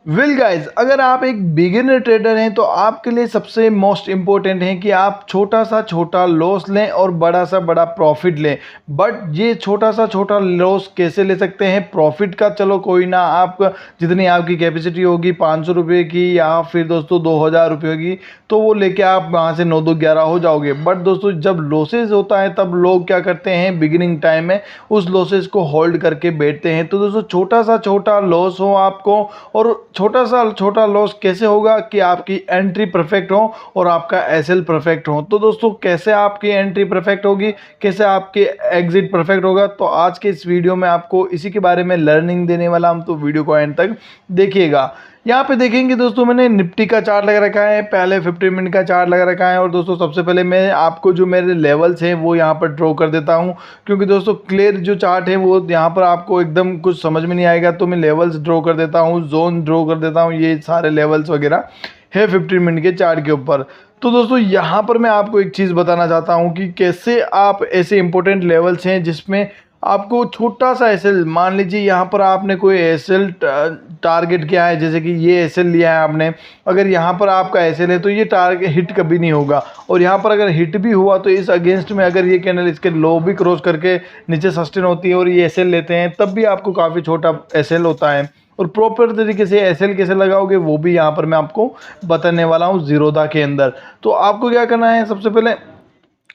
Well guys, अगर आप एक बिगिनर ट्रेडर हैं तो आपके लिए सबसे मोस्ट इम्पोर्टेंट है कि आप छोटा सा छोटा लॉस लें और बड़ा सा बड़ा प्रॉफिट लें। बट ये छोटा सा छोटा लॉस कैसे ले सकते हैं? प्रॉफिट का चलो कोई ना, आप जितनी आपकी कैपेसिटी होगी 500 रुपये की या फिर दोस्तों 2000 रुपये की, तो वो लेके आप वहाँ से 9 2 11 हो जाओगे। बट दोस्तों जब लॉसेज होता है तब लोग क्या करते हैं, बिगिनिंग टाइम में उस लॉसेज को होल्ड करके बैठते हैं। तो दोस्तों छोटा सा छोटा लॉस हो आपको, और छोटा सा छोटा लॉस कैसे होगा कि आपकी एंट्री परफेक्ट हो और आपका एसएल परफेक्ट हो। तो दोस्तों कैसे आपकी एंट्री परफेक्ट होगी, कैसे आपकी एग्जिट परफेक्ट होगा, तो आज के इस वीडियो में आपको इसी के बारे में लर्निंग देने वाला हूं। तो वीडियो को एंड तक देखिएगा। यहाँ पे देखेंगे दोस्तों, मैंने निफ्टी का चार्ट लगा रखा है, पहले 15 मिनट का चार्ट लगा रखा है। और दोस्तों सबसे पहले मैं आपको जो मेरे लेवल्स हैं वो यहाँ पर ड्रॉ कर देता हूँ, क्योंकि दोस्तों क्लियर जो चार्ट है वो यहाँ पर आपको एकदम कुछ समझ में नहीं आएगा। तो मैं लेवल्स ड्रॉ कर देता हूँ, जोन ड्रॉ कर देता हूँ, ये सारे लेवल्स वगैरह है 15 मिनट के चार्ट के ऊपर। तो दोस्तों यहाँ पर मैं आपको एक चीज़ बताना चाहता हूँ कि कैसे आप ऐसे इंपॉर्टेंट लेवल्स हैं जिसमें आपको छोटा सा एसएल, मान लीजिए यहाँ पर आपने कोई एसएल टारगेट किया है, जैसे कि ये एसएल लिया है आपने। अगर यहाँ पर आपका एसएल है तो ये टारगेट हिट कभी नहीं होगा, और यहाँ पर अगर हिट भी हुआ तो इस अगेंस्ट में अगर ये कैंडल इसके लो भी क्रॉस करके नीचे सस्टेन होती है और ये एसएल लेते हैं, तब भी आपको काफ़ी छोटा एसएल होता है। और प्रॉपर तरीके से एसएल कैसे लगाओगे वो भी यहाँ पर मैं आपको बताने वाला हूँ जीरोधा के अंदर। तो आपको क्या करना है, सबसे पहले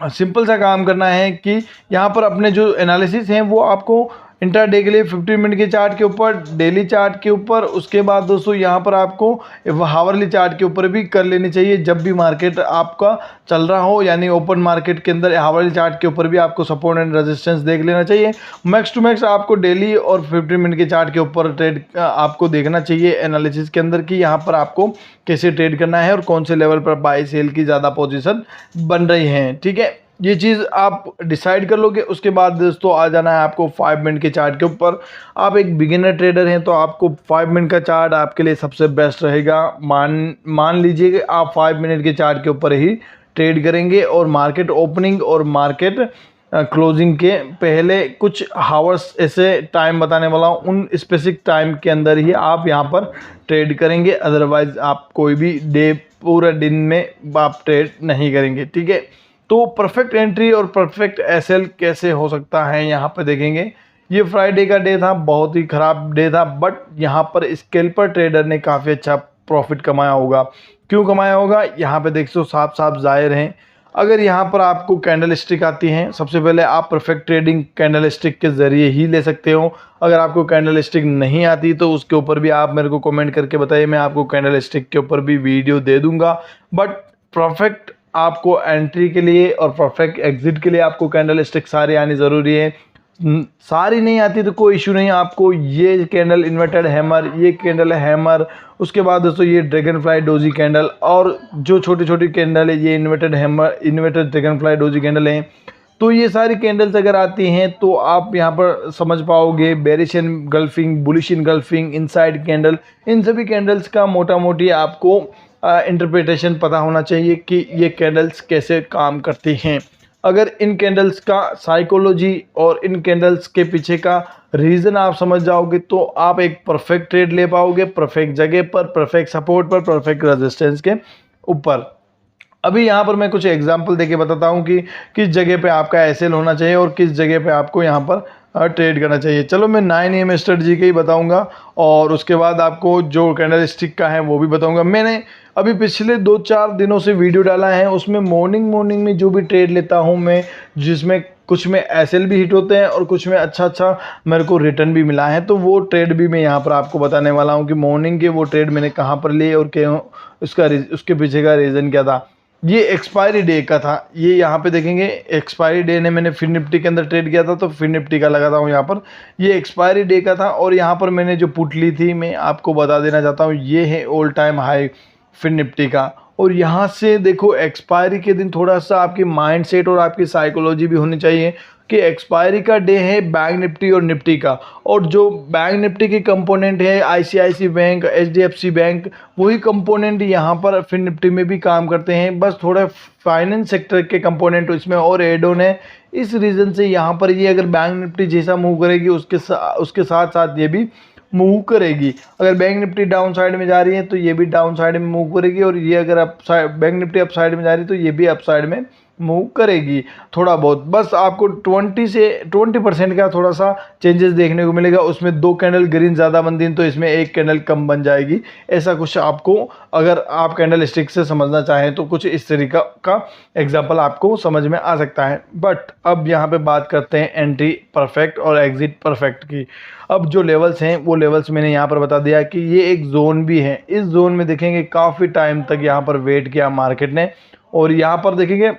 सिंपल सा काम करना है कि यहाँ पर अपने जो एनालिसिस हैं वो आपको इंट्राडे के लिए 15 मिनट के चार्ट के ऊपर, डेली चार्ट के ऊपर, उसके बाद दोस्तों यहाँ पर आपको हावरली चार्ट के ऊपर भी कर लेनी चाहिए जब भी मार्केट आपका चल रहा हो। यानी ओपन मार्केट के अंदर हावरली चार्ट के ऊपर भी आपको सपोर्ट एंड रेजिस्टेंस देख लेना चाहिए। मैक्स टू मैक्स आपको डेली और 15 मिनट के चार्ट के ऊपर ट्रेड आपको देखना चाहिए एनालिसिस के अंदर कि यहाँ पर आपको कैसे ट्रेड करना है और कौन से लेवल पर बाई सेल की ज़्यादा पोजीशन बन रही हैं। ठीक है, ये चीज़ आप डिसाइड कर लोगे। उसके बाद दोस्तों आ जाना है आपको 5 मिनट के चार्ट के ऊपर। आप एक बिगिनर ट्रेडर हैं तो आपको 5 मिनट का चार्ट आपके लिए सबसे बेस्ट रहेगा। मान लीजिए कि आप 5 मिनट के चार्ट के ऊपर ही ट्रेड करेंगे और मार्केट ओपनिंग और मार्केट क्लोजिंग के पहले कुछ हावर्स ऐसे टाइम बताने वाला हूँ, उन स्पेसिफिक टाइम के अंदर ही आप यहाँ पर ट्रेड करेंगे। अदरवाइज आप कोई भी डे पूरा दिन में आप ट्रेड नहीं करेंगे। ठीक है, तो परफेक्ट एंट्री और परफेक्ट एसएल कैसे हो सकता है यहाँ पर देखेंगे। ये फ्राइडे का डे था, बहुत ही ख़राब डे था, बट यहाँ पर स्कैल्पर ट्रेडर ने काफ़ी अच्छा प्रॉफिट कमाया होगा। क्यों कमाया होगा, यहाँ पे देख सो साफ साफ जाहिर हैं। अगर यहाँ पर आपको कैंडल स्टिक आती हैं, सबसे पहले आप परफेक्ट ट्रेडिंग कैंडल स्टिक के ज़रिए ही ले सकते हो। अगर आपको कैंडल स्टिक नहीं आती तो उसके ऊपर भी आप मेरे को कमेंट करके बताइए, मैं आपको कैंडल स्टिक के ऊपर भी वीडियो दे दूँगा। बट परफेक्ट आपको एंट्री के लिए और परफेक्ट एग्जिट के लिए आपको कैंडल स्टिक सारी आनी ज़रूरी है। सारी नहीं आती तो कोई इशू नहीं, आपको ये कैंडल इन्वर्टेड हैमर, ये कैंडल है हैमर, उसके बाद दोस्तों ये ड्रैगन फ्लाई डोजी कैंडल, और जो छोटी छोटी कैंडल है ये inverted hammer, inverted dragon fly doji candle है। तो ये सारी कैंडल्स अगर आती हैं तो आप यहाँ पर समझ पाओगे bearish engulfing, bullish engulfing, inside candle, इन सभी कैंडल्स का मोटा मोटी आपको इंटरप्रिटेशन पता होना चाहिए कि ये कैंडल्स कैसे काम करती हैं। अगर इन कैंडल्स का साइकोलॉजी और इन कैंडल्स के पीछे का रीज़न आप समझ जाओगे तो आप एक परफेक्ट ट्रेड ले पाओगे, परफेक्ट जगह पर, परफेक्ट सपोर्ट पर, परफेक्ट रेजिस्टेंस के ऊपर। अभी यहाँ पर मैं कुछ एग्जांपल देके बताता हूँ कि किस जगह पे आपका एसएल होना चाहिए और किस जगह पे आपको यहाँ पर ट्रेड करना चाहिए। चलो मैं 9 AM स्ट्रेटजी का ही बताऊँगा और उसके बाद आपको जो कैंडल स्टिक का है वो भी बताऊँगा। मैंने अभी पिछले 2-4 दिनों से वीडियो डाला है, उसमें मॉर्निंग में जो भी ट्रेड लेता हूँ मैं, जिसमें कुछ में एसएल भी हिट होते हैं और कुछ में अच्छा मेरे को रिटर्न भी मिला है, तो वो ट्रेड भी मैं यहाँ पर आपको बताने वाला हूँ कि मॉर्निंग के वो ट्रेड मैंने कहाँ पर लिए और क्यों, उसके पीछे का रीज़न क्या था। ये एक्सपायरी डे का था, ये यहाँ पे देखेंगे एक्सपायरी डे ने मैंने फिर निफ्टी के अंदर ट्रेड किया था, तो फिर निफ्टी का लगाता हूँ यहाँ पर, ये एक्सपायरी डे का था। और यहाँ पर मैंने जो पुट ली थी, मैं आपको बता देना चाहता हूँ, ये है ऑल टाइम हाई फिर निफ्टी का। और यहाँ से देखो एक्सपायरी के दिन थोड़ा सा आपकी माइंडसेट और आपकी साइकोलॉजी भी होनी चाहिए कि एक्सपायरी का डे है बैंक निफ्टी और निफ्टी का, और जो बैंक निफ्टी की कंपोनेंट है आईसीआईसी बैंक, एचडीएफसी बैंक, वही कंपोनेंट यहाँ पर फिर निफ्टी में भी काम करते हैं। बस थोड़ा फाइनेंस सेक्टर के कंपोनेंट इसमें और एड ऑन है। इस रीज़न से यहाँ पर ये अगर बैंक निफ्टी जैसा मूव करेगी उसके साथ साथ ये भी मूव करेगी। अगर बैंक निफ्टी डाउन साइड में जा रही है तो ये भी डाउन साइड में मूव करेगी, और ये अगर up side bank Nifty up side में जा रही है तो ये भी अप साइड में मूव करेगी थोड़ा बहुत। बस आपको 20% का थोड़ा सा चेंजेस देखने को मिलेगा। उसमें 2 कैंडल ग्रीन ज़्यादा बनती हैं तो इसमें 1 कैंडल कम बन जाएगी। ऐसा कुछ आपको, अगर आप कैंडल स्टिक से समझना चाहें तो कुछ इस तरीका का एग्जाम्पल आपको समझ में आ सकता है। बट अब यहाँ पे बात करते हैं एंट्री परफेक्ट और एग्जिट परफेक्ट की। अब जो लेवल्स हैं वो लेवल्स मैंने यहाँ पर बता दिया कि ये एक जोन भी है। इस जोन में देखेंगे काफ़ी टाइम तक यहाँ पर वेट किया मार्केट ने, और यहाँ पर देखेंगे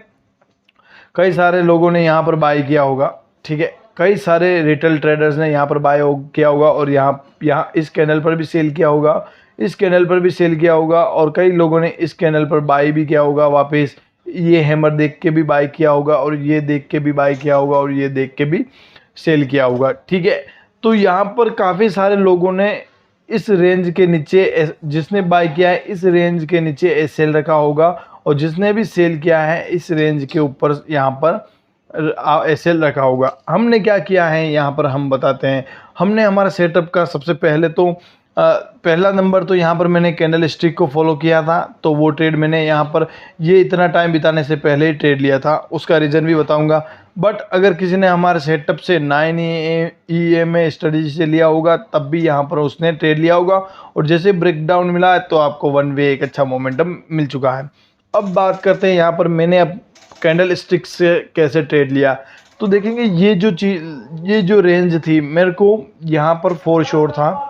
कई सारे लोगों ने यहाँ पर बाई किया होगा, ठीक है, कई सारे रिटेल ट्रेडर्स ने यहाँ पर बाय किया होगा, और यहाँ इस कैंडल पर भी सेल किया होगा, इस कैंडल पर भी सेल किया होगा, और कई लोगों ने इस कैंडल पर बाई भी किया होगा वापस। ये हैमर देख के भी बाई किया होगा, और ये देख के भी बाई किया होगा, और ये देख के भी सेल किया होगा, ठीक है। तो यहाँ पर काफ़ी सारे लोगों ने इस रेंज के नीचे, जिसने बाय किया है इस रेंज के नीचे सेल रखा होगा, और जिसने भी सेल किया है इस रेंज के ऊपर यहाँ पर सेल रखा होगा। हमने क्या किया है यहाँ पर हम बताते हैं। हमने हमारा सेटअप का सबसे पहले तो पहला नंबर तो यहाँ पर मैंने कैंडल स्टिक को फॉलो किया था, तो वो ट्रेड मैंने यहाँ पर ये इतना टाइम बिताने से पहले ही ट्रेड लिया था, उसका रीज़न भी बताऊंगा। बट अगर किसी ने हमारे सेटअप से 9 EMA स्ट्रेटजी से लिया होगा तब भी यहाँ पर उसने ट्रेड लिया होगा, और जैसे ब्रेकडाउन मिला है तो आपको 1 वे एक अच्छा मोमेंटम मिल चुका है। अब बात करते हैं यहाँ पर मैंने अब कैंडल स्टिक से कैसे ट्रेड लिया। तो देखेंगे ये जो रेंज थी मेरे को यहाँ पर फॉर श्योर था।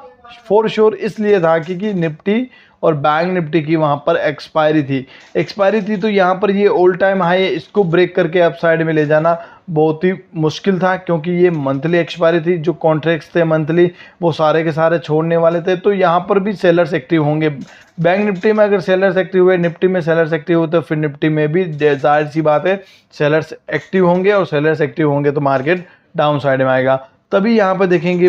फॉर श्योर इसलिए था क्योंकि निफ्टी और बैंक निफ्टी की वहाँ पर एक्सपायरी थी तो यहाँ पर ये ऑल टाइम हाई है, इसको ब्रेक करके अप साइड में ले जाना बहुत ही मुश्किल था, क्योंकि ये मंथली एक्सपायरी थी। जो कॉन्ट्रैक्ट्स थे मंथली वो सारे के सारे छोड़ने वाले थे, तो यहाँ पर भी सेलर्स एक्टिव होंगे। बैंक निफ्टी में अगर सेलर्स एक्टिव हुए, निफ्टी में सेलर्स एक्टिव हुए, तो फिर निफ्टी में भी जाहिर सी बात है सेलर्स एक्टिव होंगे, और सेलर्स एक्टिव होंगे तो मार्केट डाउन साइड में आएगा। तभी यहाँ पर देखेंगे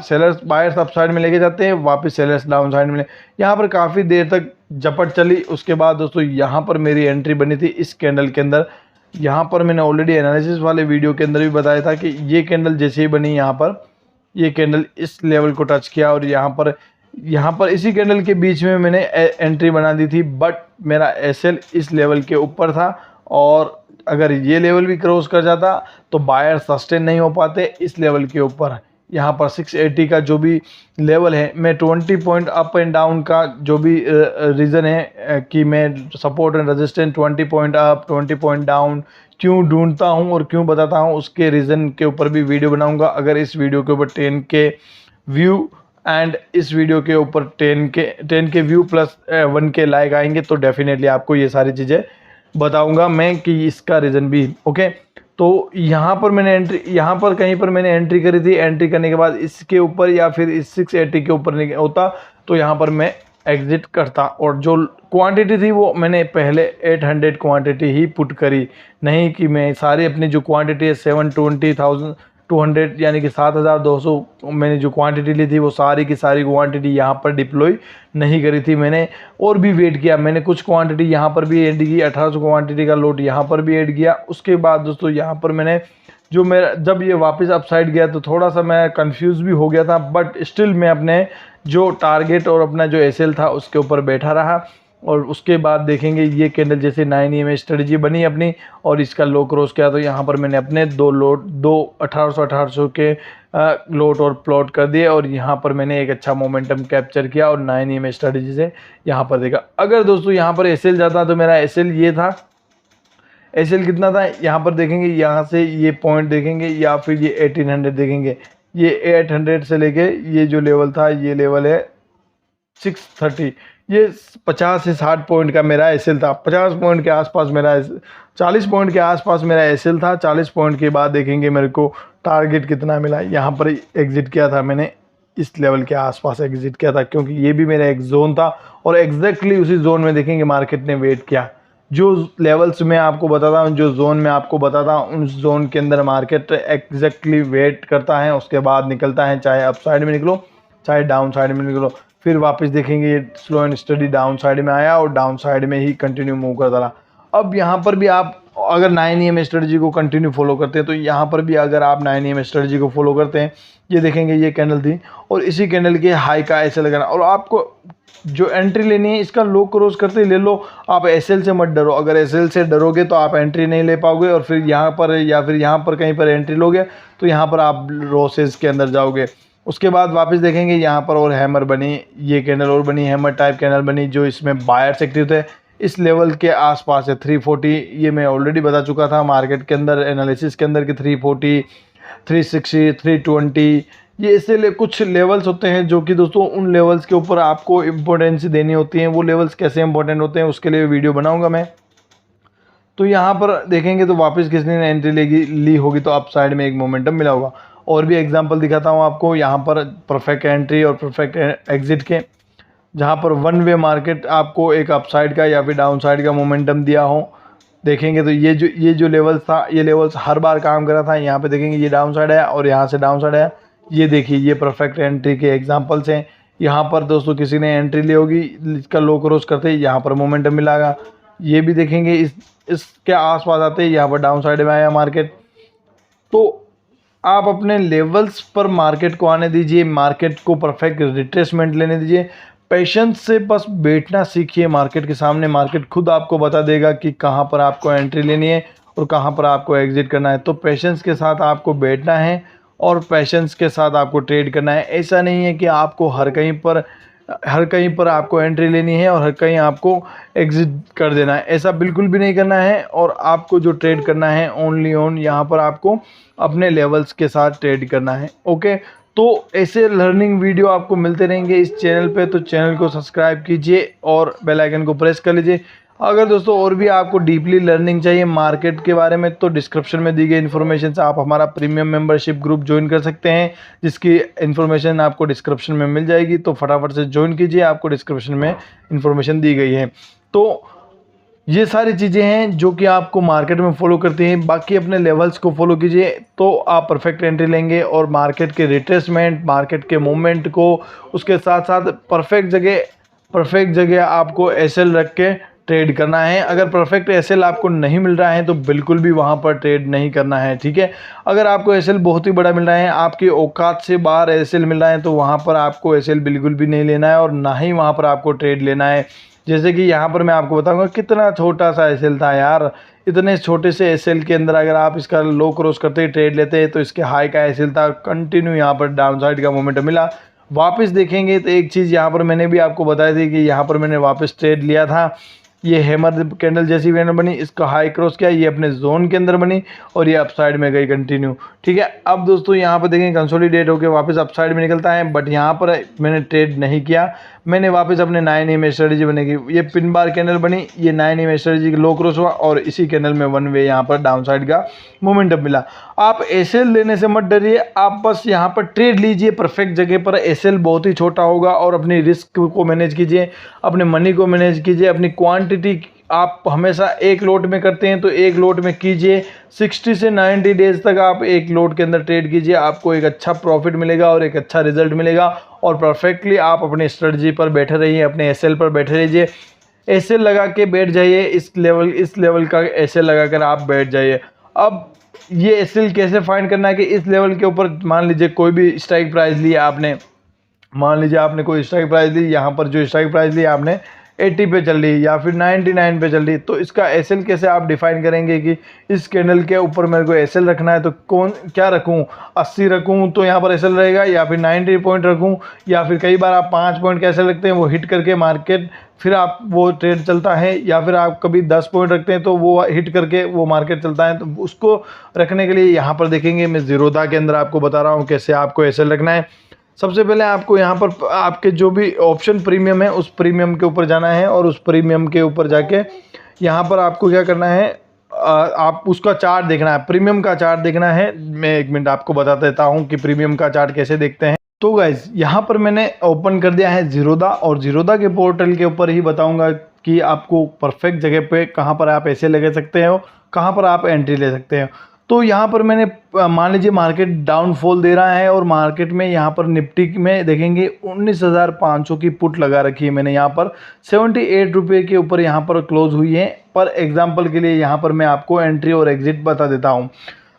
सेलर्स बायर्स अप साइड में लेके जाते हैं, वापस सेलर्स डाउन साइड में। यहाँ पर काफ़ी देर तक झपट चली। उसके बाद दोस्तों यहाँ पर मेरी एंट्री बनी थी इस कैंडल के अंदर। यहाँ पर मैंने ऑलरेडी एनालिसिस वाले वीडियो के अंदर भी बताया था कि ये कैंडल जैसे ही बनी, यहाँ पर ये कैंडल इस लेवल को टच किया, और यहाँ पर इसी कैंडल के बीच में मैंने एंट्री बना दी थी। बट मेरा एसएल इस लेवल के ऊपर था, और अगर ये लेवल भी क्रॉस कर जाता तो बायर सस्टेन नहीं हो पाते इस लेवल के ऊपर। यहाँ पर 680 का जो भी लेवल है, मैं 20 पॉइंट अप एंड डाउन का जो भी रीज़न है कि मैं support and resistance 20 point up 20 point down क्यों ढूंढता हूँ और क्यों बताता हूँ, उसके रीज़न के ऊपर भी वीडियो बनाऊँगा। अगर इस वीडियो के ऊपर 10 के व्यू एंड इस वीडियो के ऊपर 10 के व्यू प्लस 1 के लाइक आएंगे तो डेफिनेटली आपको ये सारी चीज़ें बताऊंगा मैं कि इसका रीज़न भी। ओके, तो यहाँ पर कहीं पर मैंने एंट्री करी थी। एंट्री करने के बाद इसके ऊपर या फिर इस 680 के ऊपर नहीं होता तो यहाँ पर मैं एग्जिट करता, और जो क्वांटिटी थी वो मैंने पहले 800 क्वांटिटी ही पुट करी, नहीं कि मैं सारी अपनी जो क्वांटिटी है 720,200 यानी कि 7,200 मैंने जो क्वांटिटी ली थी वो सारी की सारी क्वांटिटी यहाँ पर डिप्लॉय नहीं करी थी मैंने, और भी वेट किया। मैंने कुछ क्वांटिटी यहाँ पर भी ऐड की, 1800 क्वांटिटी का लोट यहाँ पर भी ऐड किया। उसके बाद दोस्तों यहाँ पर मैंने जो मेरा जब ये वापस अपसाइड गया तो थोड़ा सा मैं कंफ्यूज भी हो गया था, बट स्टिल मैं अपने जो टारगेट और अपना जो एसएल था उसके ऊपर बैठा रहा। और उसके बाद देखेंगे ये कैंडल जैसे 9 EMA स्ट्रेटजी बनी अपनी और इसका लो क्रॉस किया, तो यहाँ पर मैंने अपने दो 1800 के लोट और प्लॉट कर दिए, और यहाँ पर मैंने एक अच्छा मोमेंटम कैप्चर किया और 9 EMA स्ट्रेटजी से यहाँ पर देखा। अगर दोस्तों यहाँ पर एसएल जाता तो मेरा एसएल ये था, एसएल कितना था यहाँ पर देखेंगे, यहाँ से ये पॉइंट देखेंगे या फिर ये 1800 देखेंगे, ये 800 से लेके ये जो लेवल था ये लेवल है 630, ये 50 से 60 पॉइंट का मेरा एसएल था। 50 पॉइंट के आसपास मेरा 40 पॉइंट के आसपास मेरा एसएल था। 40 पॉइंट के बाद देखेंगे मेरे को टारगेट कितना मिला। यहाँ पर एग्जिट किया था मैंने, इस लेवल के आसपास एग्जिट किया था, क्योंकि ये भी मेरा एक जोन था और एग्जैक्टली उसी जोन में देखेंगे मार्केट ने वेट किया। जो लेवल्स में आपको बताता हूँ, जो जोन में आपको बताता हूँ, उस जोन के अंदर मार्केट एग्जैक्टली वेट करता है, उसके बाद निकलता है, चाहे अप साइड में निकलो चाहे डाउन साइड में निकलो। फिर वापस देखेंगे ये slow and study down side में आया और डाउन साइड में ही कंटिन्यू मूव करता रहा। अब यहाँ पर भी आप अगर 9 AM स्ट्रेटजी को कंटिन्यू फॉलो करते हैं तो यहाँ पर भी अगर आप 9 AM स्ट्रेटजी को फॉलो करते हैं, ये देखेंगे ये कैंडल थी और इसी कैंडल के हाई का ऐसे लगाना, और आपको जो एंट्री लेनी है इसका लो क्रॉस करते ही ले लो। आप एसएल से मत डरो, अगर एसएल से डरोगे तो आप एंट्री नहीं ले पाओगे और फिर यहाँ पर या फिर यहाँ पर कहीं पर एंट्री लोगे तो यहाँ पर आप लॉसेस के अंदर जाओगे। उसके बाद वापस देखेंगे यहाँ पर और हैमर बनी, ये कैंडल और बनी, हैमर टाइप कैंडल बनी जो इसमें बायर्स एक्टिव थे। इस लेवल के आसपास है 340, ये मैं ऑलरेडी बता चुका था मार्केट के अंदर एनालिसिस के अंदर कि 340, 360, 320 ये इससे कुछ लेवल्स होते हैं जो कि दोस्तों उन लेवल्स के ऊपर आपको इम्पोर्टेंस देनी होती है। वो लेवल्स कैसे इंपॉर्टेंट होते हैं उसके लिए वीडियो बनाऊंगा मैं। तो यहाँ पर देखेंगे तो वापस किसने एंट्री ली होगी तो अप साइड में एक मोमेंटम मिला होगा। और भी एग्जांपल दिखाता हूँ आपको यहाँ पर परफेक्ट एंट्री और परफेक्ट एग्जिट के, जहाँ पर वन वे मार्केट आपको एक अपसाइड का या फिर डाउन साइड का मोमेंटम दिया हो। देखेंगे तो ये जो लेवल्स था, ये लेवल्स हर बार काम कर रहा था। यहाँ पे देखेंगे ये डाउन साइड है और यहाँ से डाउन साइड है। ये देखिए ये परफेक्ट एंट्री के एग्जांपल्स हैं। यहाँ पर दोस्तों किसी ने एंट्री ली होगी, इसका लो क्रॉस करते ही यहाँ पर मोमेंटम मिलागा। ये भी देखेंगे इसके आसपास आते ही यहाँ पर डाउन साइड में आया मार्केट। तो आप अपने लेवल्स पर मार्केट को आने दीजिए, मार्केट को परफेक्ट रिट्रेसमेंट लेने दीजिए। पेशेंस से बस बैठना सीखिए मार्केट के सामने, मार्केट खुद आपको बता देगा कि कहाँ पर आपको एंट्री लेनी है और कहाँ पर आपको एग्जिट करना है। तो पेशेंस के साथ आपको बैठना है और पेशेंस के साथ आपको ट्रेड करना है। ऐसा नहीं है कि आपको हर कहीं पर आपको एंट्री लेनी है और हर कहीं आपको एग्जिट कर देना है, ऐसा बिल्कुल भी नहीं करना है। और आपको जो ट्रेड करना है ओनली ऑन यहाँ पर आपको अपने लेवल्स के साथ ट्रेड करना है। ओके, तो ऐसे लर्निंग वीडियो आपको मिलते रहेंगे इस चैनल पे, तो चैनल को सब्सक्राइब कीजिए और बेल आइकन को प्रेस कर लीजिए। अगर दोस्तों और भी आपको डीपली लर्निंग चाहिए मार्केट के बारे में तो डिस्क्रिप्शन में दी गई इन्फॉर्मेशन से आप हमारा प्रीमियम मेंबरशिप ग्रुप ज्वाइन कर सकते हैं, जिसकी इन्फॉर्मेशन आपको डिस्क्रिप्शन में मिल जाएगी। तो फटाफट से ज्वाइन कीजिए, आपको डिस्क्रिप्शन में इन्फॉर्मेशन दी गई है। तो ये सारी चीज़ें हैं जो कि आपको मार्केट में फॉलो करती हैं। बाकी अपने लेवल्स को फॉलो कीजिए तो आप परफेक्ट एंट्री लेंगे और मार्केट के रिट्रेसमेंट, मार्केट के मूवमेंट को, उसके साथ साथ परफेक्ट जगह आपको एसएल रख के ट्रेड करना है। अगर परफेक्ट एसएल आपको नहीं मिल रहा है तो बिल्कुल भी वहाँ पर ट्रेड नहीं करना है, ठीक है। अगर आपको एसएल बहुत ही बड़ा मिल रहा है, आपकी औकात से बाहर एसएल मिल रहा है तो वहाँ पर आपको एसएल बिल्कुल भी नहीं लेना है और ना ही वहाँ पर आपको ट्रेड लेना है। जैसे कि यहाँ पर मैं आपको बताऊंगा कितना छोटा सा एसएल था यार। इतने छोटे से एसएल के अंदर अगर आप इसका लो क्रॉस करते ही ट्रेड लेते हैं तो इसके हाई का एसएल था, कंटिन्यू यहाँ पर डाउन साइड का मोमेंटम मिला। वापस देखेंगे तो एक चीज़ यहाँ पर मैंने भी आपको बताई थी कि यहाँ पर मैंने वापस ट्रेड लिया था। ये हैमर कैंडल जैसी कैंडल बनी, इसका हाई क्रॉस किया, ये अपने जोन के अंदर बनी और ये अपसाइड में गई कंटिन्यू, ठीक है। अब दोस्तों यहाँ पर देखें कंसोलिडेट होकर वापस अपसाइड में निकलता है, बट यहाँ पर मैंने ट्रेड नहीं किया, मैंने वापस अपने 9 AM स्ट्रेटजी बनेगी। ये पिन बार कैंडल बनी, ये 9 AM स्ट्रेटजी लो क्रॉस हुआ और इसी कैंडल में वन वे यहाँ पर डाउन साइड का मोमेंटम मिला। आप एसएल लेने से मत डरिए, आप बस यहाँ पर ट्रेड लीजिए परफेक्ट जगह पर। एसएल बहुत ही छोटा होगा और अपनी रिस्क को मैनेज कीजिए, अपने मनी को मैनेज कीजिए, अपनी क्वांटिटी आप हमेशा एक लोट में करते हैं तो एक लोट में कीजिए। 60 से 90 डेज तक आप एक लोट के अंदर ट्रेड कीजिए, आपको एक अच्छा प्रॉफिट मिलेगा और एक अच्छा रिजल्ट मिलेगा। और परफेक्टली आप अपने स्ट्रेटजी पर बैठे रहिए, अपने एसएल पर बैठे रहिए, एसएल लगा के बैठ जाइए। इस लेवल का एसएल लगाकर आप बैठ जाइए। अब ये एसएल कैसे फाइंड करना है कि इस लेवल के ऊपर मान लीजिए कोई भी स्ट्राइक प्राइस लिया आपने, मान लीजिए आपने कोई स्ट्राइक प्राइस ली, यहाँ पर जो स्ट्राइक प्राइस ली आपने 80 पे चल रही या फिर 99 पे चल रही, तो इसका एसएल कैसे आप डिफाइन करेंगे कि इस कैंडल के ऊपर मेरे को एसएल रखना है तो क्या रखूं, 80 रखूं तो यहाँ पर एसएल रहेगा या फिर 90 पॉइंट रखूं, या फिर कई बार आप 5 पॉइंट कैसे रखते हैं वो हिट करके मार्केट फिर आप वो ट्रेड चलता है, या फिर आप कभी 10 पॉइंट रखते हैं तो वो हिट करके वो मार्केट चलता है। तो उसको रखने के लिए यहाँ पर देखेंगे मैं ज़ीरोधा के अंदर आपको बता रहा हूँ कैसे आपको एसएल रखना है। सबसे पहले आपको यहाँ पर आपके जो भी ऑप्शन प्रीमियम है उस प्रीमियम के ऊपर जाना है और उस प्रीमियम के ऊपर जाके यहाँ पर आपको क्या करना है, आप उसका चार्ट देखना है, प्रीमियम का चार्ट देखना है। मैं एक मिनट आपको बता देता हूँ कि प्रीमियम का चार्ट कैसे देखते हैं। तो गाइज यहाँ पर मैंने ओपन कर दिया है ज़ीरोधा, और ज़ीरोधा के पोर्टल के ऊपर ही बताऊँगा कि आपको परफेक्ट जगह पे कहाँ पर आप ऐसे लगा सकते हो, कहाँ पर आप एंट्री ले सकते हो। तो यहाँ पर मैंने मान लीजिए मार्केट डाउनफॉल दे रहा है और मार्केट में यहाँ पर निफ्टी में देखेंगे 19,500 की पुट लगा रखी है मैंने यहाँ पर 78 रुपये के ऊपर यहाँ पर क्लोज हुई है। पर एग्जांपल के लिए यहाँ पर मैं आपको एंट्री और एग्जिट बता देता हूँ।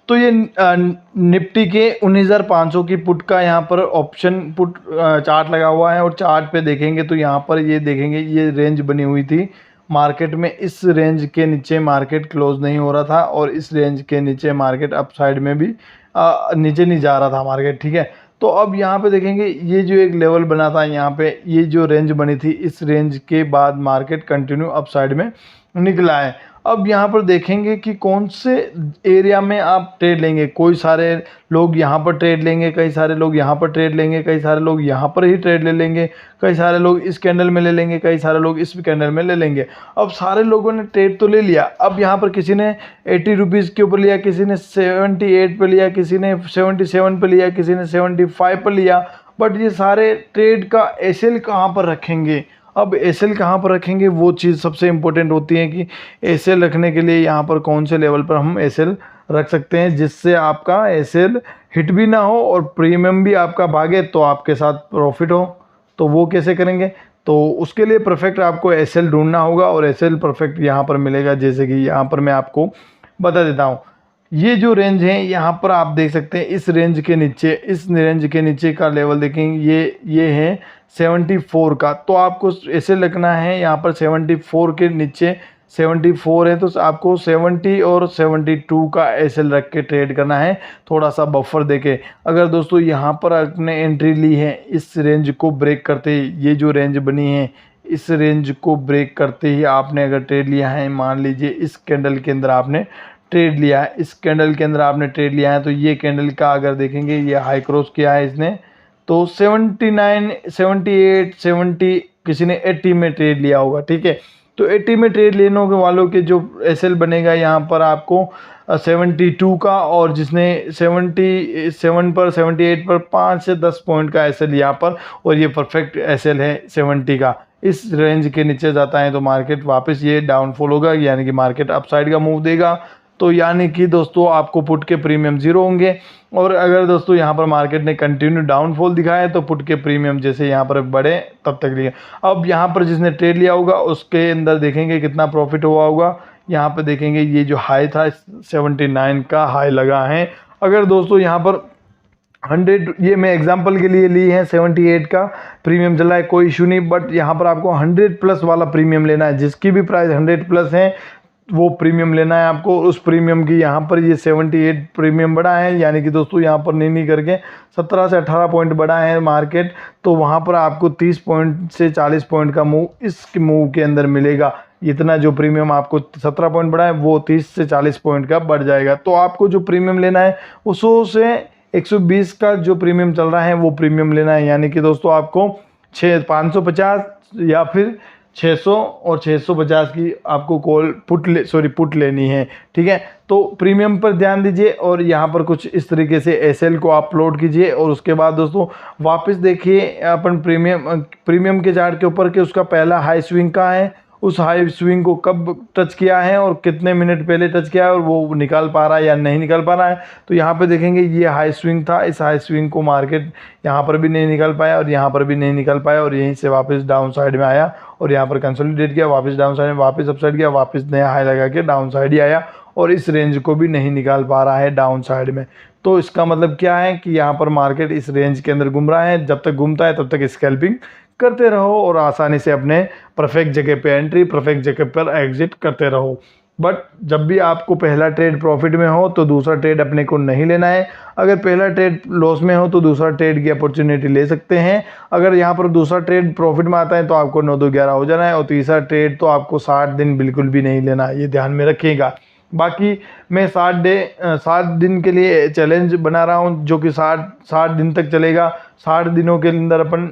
तो ये निफ्टी के 19,500 की पुट का यहाँ पर ऑप्शन पुट चार्ट लगा हुआ है और चार्ट पे देखेंगे तो यहाँ पर ये देखेंगे ये रेंज बनी हुई थी मार्केट में। इस रेंज के नीचे मार्केट क्लोज नहीं हो रहा था और इस रेंज के नीचे मार्केट अप साइड में भी नीचे नहीं जा रहा था मार्केट, ठीक है। तो अब यहाँ पे देखेंगे ये जो एक लेवल बना था यहाँ पे, ये जो रेंज बनी थी, इस रेंज के बाद मार्केट कंटिन्यू अप साइड में निकला है। अब यहाँ पर देखेंगे कि कौन से एरिया में आप ट्रेड लेंगे। कोई सारे लोग यहाँ पर ट्रेड लेंगे, कई सारे लोग यहाँ पर ट्रेड लेंगे, कई सारे लोग यहाँ पर ही ट्रेड ले लेंगे, कई सारे लोग इस कैंडल में ले लेंगे, कई सारे लोग इस कैंडल में ले लेंगे। अब सारे लोगों ने ट्रेड तो ले लिया। अब यहाँ पर किसी ने 80 रुपीज़ के ऊपर लिया, किसी ने 78 पे लिया, किसी ने 77 पे लिया, किसी ने 75 पर लिया। बट ये सारे ट्रेड का एसएल कहाँ पर रखेंगे? अब एसएल कहाँ पर रखेंगे वो चीज़ सबसे इम्पोर्टेंट होती है कि एसएल रखने के लिए यहाँ पर कौन से लेवल पर हम एसएल रख सकते हैं जिससे आपका एसएल हिट भी ना हो और प्रीमियम भी आपका भागे तो आपके साथ प्रॉफिट हो। तो वो कैसे करेंगे? तो उसके लिए परफेक्ट आपको एसएल ढूंढना होगा और एसएल परफेक्ट यहाँ पर मिलेगा। जैसे कि यहाँ पर मैं आपको बता देता हूँ, ये जो रेंज है यहाँ पर आप देख सकते हैं, इस रेंज के नीचे, इस रेंज के नीचे का लेवल देखेंगे ये है 74 का। तो आपको ऐसे लगना है यहाँ पर 74 के नीचे 74 है तो आपको 70 और 72 का एसएल रख के ट्रेड करना है, थोड़ा सा बफर देके। अगर दोस्तों यहाँ पर आपने एंट्री ली है, इस रेंज को ब्रेक करते ही, ये जो रेंज बनी है इस रेंज को ब्रेक करते ही आपने अगर ट्रेड लिया है, मान लीजिए इस कैंडल के अंदर आपने ट्रेड लिया है, इस कैंडल के अंदर आपने ट्रेड लिया है, तो ये कैंडल का अगर देखेंगे ये हाई क्रॉस किया है इसने, तो 79, 78, 70, किसी ने 80 में ट्रेड लिया होगा, ठीक है। तो 80 में ट्रेड लेने के वालों के जो एसएल बनेगा यहाँ पर आपको 72 का, और जिसने 77 पर 78 पर 5 से 10 पॉइंट का एसएल यहाँ पर, और ये परफेक्ट एसएल है 70 का। इस रेंज के नीचे जाता है तो मार्केट वापस ये डाउनफॉल होगा, यानी कि मार्केट अपसाइड का मूव देगा। तो यानी कि दोस्तों आपको पुट के प्रीमियम 0 होंगे। और अगर दोस्तों यहाँ पर मार्केट ने कंटिन्यू डाउनफॉल दिखाया तो पुट के प्रीमियम जैसे यहाँ पर बढ़े तब तक लिए। अब यहाँ पर जिसने ट्रेड लिया होगा उसके अंदर देखेंगे कितना प्रॉफिट हुआ होगा। यहाँ पर देखेंगे ये जो हाई था 79 का हाई लगा है। अगर दोस्तों यहाँ पर 100, ये मैं एग्जांपल के लिए ली है, 78 का प्रीमियम चला है, कोई इशू नहीं। बट यहाँ पर आपको 100 प्लस वाला प्रीमियम लेना है, जिसकी भी प्राइस 100 प्लस है वो प्रीमियम लेना है आपको। उस प्रीमियम की यहाँ पर ये 78 प्रीमियम बढ़ा है, यानी कि दोस्तों यहाँ पर नहीं करके 17 से 18 पॉइंट बढ़ा है मार्केट। तो वहाँ पर आपको 30 पॉइंट से 40 पॉइंट का मूव इस मूव के अंदर मिलेगा। इतना जो प्रीमियम आपको 17 पॉइंट बढ़ा है वो 30 से 40 पॉइंट का बढ़ जाएगा। तो आपको जो प्रीमियम लेना है वो 100 से 120 का जो प्रीमियम चल रहा है वो प्रीमियम लेना है, यानी कि दोस्तों आपको 550 या फिर 600 और 650 की आपको पुट लेनी है, ठीक है। तो प्रीमियम पर ध्यान दीजिए और यहाँ पर कुछ इस तरीके से एसएल को आप लोड कीजिए। और उसके बाद दोस्तों वापस देखिए अपन प्रीमियम के चार्ट के ऊपर कि उसका पहला हाई स्विंग कहाँ है, उस हाई स्विंग को कब टच किया है और कितने मिनट पहले टच किया है और वो निकाल पा रहा है या नहीं निकाल पा रहा है। तो यहाँ पे देखेंगे ये हाई स्विंग था, इस हाई स्विंग को मार्केट यहाँ पर भी नहीं निकाल पाया और यहाँ पर भी नहीं निकाल पाया और यहीं से वापस डाउन साइड में आया और यहाँ पर कंसोलिडेट किया, वापस डाउन साइड में, वापस अप साइड किया, वापस नया हाई लगा के डाउन साइड ही आया और इस रेंज को भी नहीं निकाल पा रहा है डाउन साइड में। तो इसका मतलब क्या है कि यहाँ पर मार्केट इस रेंज के अंदर घूम रहा है। जब तक घूमता है तब तक स्कैल्पिंग करते रहो और आसानी से अपने परफेक्ट जगह पे एंट्री, परफेक्ट जगह पर एग्जिट करते रहो। बट जब भी आपको पहला ट्रेड प्रॉफिट में हो तो दूसरा ट्रेड अपने को नहीं लेना है। अगर पहला ट्रेड लॉस में हो तो दूसरा ट्रेड की अपॉर्चुनिटी ले सकते हैं। अगर यहाँ पर दूसरा ट्रेड प्रॉफिट में आता है तो आपको 9-2-11 हो जाना है और तीसरा ट्रेड तो आपको 60 दिन बिल्कुल भी नहीं लेना है, ये ध्यान में रखिएगा। बाकी मैं 60 दिन के लिए चैलेंज बना रहा हूँ जो कि 60 दिन तक चलेगा। 60 दिनों के अंदर अपन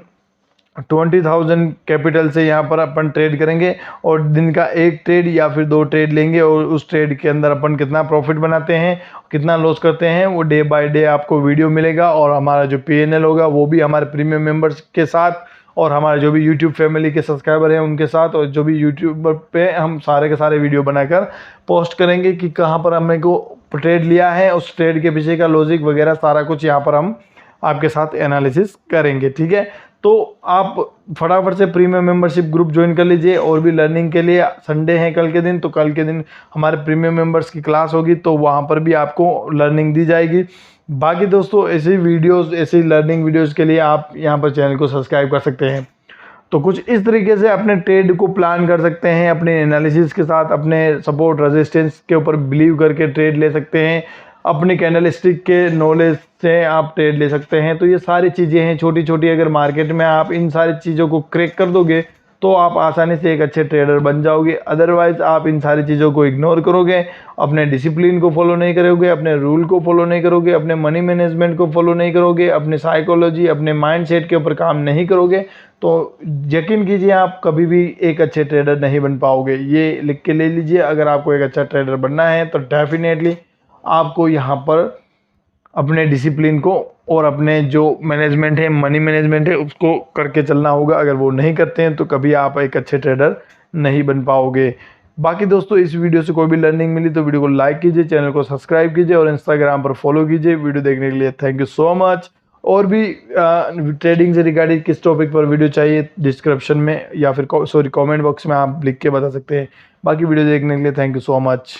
20,000 कैपिटल से यहाँ पर अपन ट्रेड करेंगे और दिन का एक ट्रेड या फिर 2 ट्रेड लेंगे और उस ट्रेड के अंदर अपन कितना प्रॉफिट बनाते हैं, कितना लॉस करते हैं, वो डे बाय डे आपको वीडियो मिलेगा। और हमारा जो PNL होगा वो भी हमारे प्रीमियम मेंबर्स के साथ और हमारे जो भी यूट्यूब फैमिली के सब्सक्राइबर हैं उनके साथ, और जो भी यूट्यूबर पे हम सारे के सारे वीडियो बनाकर पोस्ट करेंगे कि कहाँ पर हमने को ट्रेड लिया है, उस ट्रेड के पीछे का लॉजिक वगैरह सारा कुछ यहाँ पर हम आपके साथ एनालिसिस करेंगे। ठीक है, तो आप फटाफट से प्रीमियम मेंबरशिप ग्रुप ज्वाइन कर लीजिए। और भी लर्निंग के लिए संडे है कल के दिन, तो कल के दिन हमारे प्रीमियम मेंबर्स की क्लास होगी, तो वहाँ पर भी आपको लर्निंग दी जाएगी। बाकी दोस्तों ऐसी वीडियोस, ऐसी लर्निंग वीडियोस के लिए आप यहाँ पर चैनल को सब्सक्राइब कर सकते हैं। तो कुछ इस तरीके से अपने ट्रेड को प्लान कर सकते हैं, अपने एनालिसिस के साथ, अपने सपोर्ट रेजिस्टेंस के ऊपर बिलीव करके ट्रेड ले सकते हैं, अपने कैंडलस्टिक के नॉलेज से आप ट्रेड ले सकते हैं। तो ये सारी चीज़ें हैं छोटी छोटी, अगर मार्केट में आप इन सारी चीज़ों को क्रैक कर दोगे तो आप आसानी से एक अच्छे ट्रेडर बन जाओगे। अदरवाइज़ आप इन सारी चीज़ों को इग्नोर करोगे, अपने डिसिप्लिन को फॉलो नहीं करोगे, अपने रूल को फॉलो नहीं करोगे, अपने मनी मैनेजमेंट को फॉलो नहीं करोगे, अपने साइकोलॉजी, अपने माइंडसेट के ऊपर काम नहीं करोगे, तो यकीन कीजिए आप कभी भी एक अच्छे ट्रेडर नहीं बन पाओगे। ये लिख के ले लीजिए, अगर आपको एक अच्छा ट्रेडर बनना है तो डेफिनेटली आपको यहाँ पर अपने डिसिप्लिन को और अपने जो मैनेजमेंट है, मनी मैनेजमेंट है, उसको करके चलना होगा। अगर वो नहीं करते हैं तो कभी आप एक अच्छे ट्रेडर नहीं बन पाओगे। बाकी दोस्तों इस वीडियो से कोई भी लर्निंग मिली तो वीडियो को लाइक कीजिए, चैनल को सब्सक्राइब कीजिए और इंस्टाग्राम पर फॉलो कीजिए। वीडियो देखने के लिए थैंक यू सो मच। और भी ट्रेडिंग से रिगार्डिंग किस टॉपिक पर वीडियो चाहिए डिस्क्रिप्शन में या फिर कमेंट बॉक्स में आप लिख के बता सकते हैं। बाकी वीडियो देखने के लिए थैंक यू सो मच।